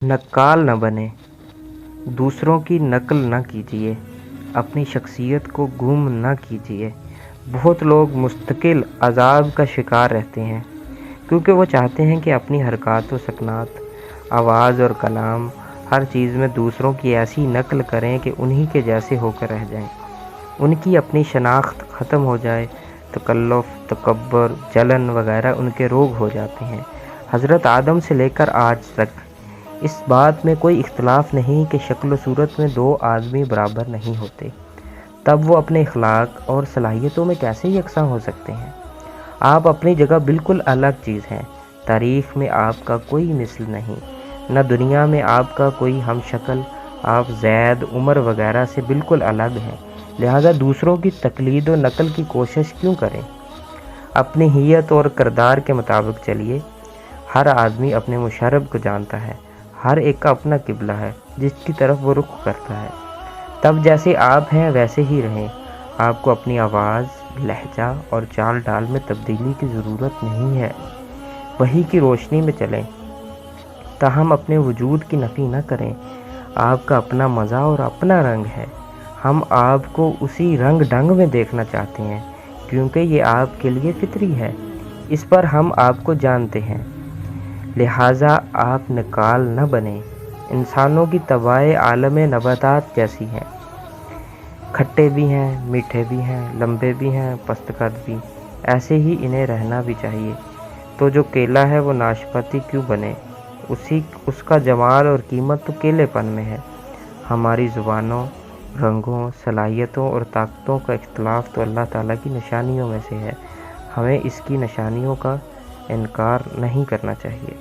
نقال نہ بنے، دوسروں کی نقل نہ کیجیے، اپنی شخصیت کو گم نہ کیجیے۔ بہت لوگ مستقل عذاب کا شکار رہتے ہیں کیونکہ وہ چاہتے ہیں کہ اپنی حرکات و سکنات، آواز اور کلام، ہر چیز میں دوسروں کی ایسی نقل کریں کہ انہی کے جیسے ہو کر رہ جائیں، ان کی اپنی شناخت ختم ہو جائے۔ تکلف، تکبر، جلن وغیرہ ان کے روگ ہو جاتے ہیں۔ حضرت آدم سے لے کر آج تک اس بات میں کوئی اختلاف نہیں کہ شکل و صورت میں دو آدمی برابر نہیں ہوتے، تب وہ اپنے اخلاق اور صلاحیتوں میں کیسے یکساں ہو سکتے ہیں؟ آپ اپنی جگہ بالکل الگ چیز ہیں، تاریخ میں آپ کا کوئی مثل نہیں، نہ دنیا میں آپ کا کوئی ہم شکل۔ آپ زید، عمر وغیرہ سے بالکل الگ ہیں، لہذا دوسروں کی تقلید و نقل کی کوشش کیوں کریں؟ اپنی حیت اور کردار کے مطابق چلیے۔ ہر آدمی اپنے مشرب کو جانتا ہے، ہر ایک کا اپنا قبلہ ہے جس کی طرف وہ رخ کرتا ہے۔ تب جیسے آپ ہیں ویسے ہی رہیں۔ آپ کو اپنی آواز، لہجہ اور چال ڈال میں تبدیلی کی ضرورت نہیں ہے۔ وحی کی روشنی میں چلیں، تاہم اپنے وجود کی نفی نہ کریں۔ آپ کا اپنا مزہ اور اپنا رنگ ہے، ہم آپ کو اسی رنگ ڈھنگ میں دیکھنا چاہتے ہیں کیونکہ یہ آپ کے لیے فطری ہے، اس پر ہم آپ کو جانتے ہیں، لہٰذا آپ نقال نہ بنیں۔ انسانوں کی طباع عالم نباتات جیسی ہیں، کھٹے بھی ہیں، میٹھے بھی ہیں، لمبے بھی ہیں، پست قد بھی، ایسے ہی انہیں رہنا بھی چاہیے۔ تو جو کیلا ہے وہ ناشپاتی کیوں بنے؟ اس کا جمال اور قیمت تو کیلے پن میں ہے۔ ہماری زبانوں، رنگوں، صلاحیتوں اور طاقتوں کا اختلاف تو اللہ تعالیٰ کی نشانیوں میں سے ہے، ہمیں اس کی نشانیوں کا انکار نہیں کرنا چاہیے۔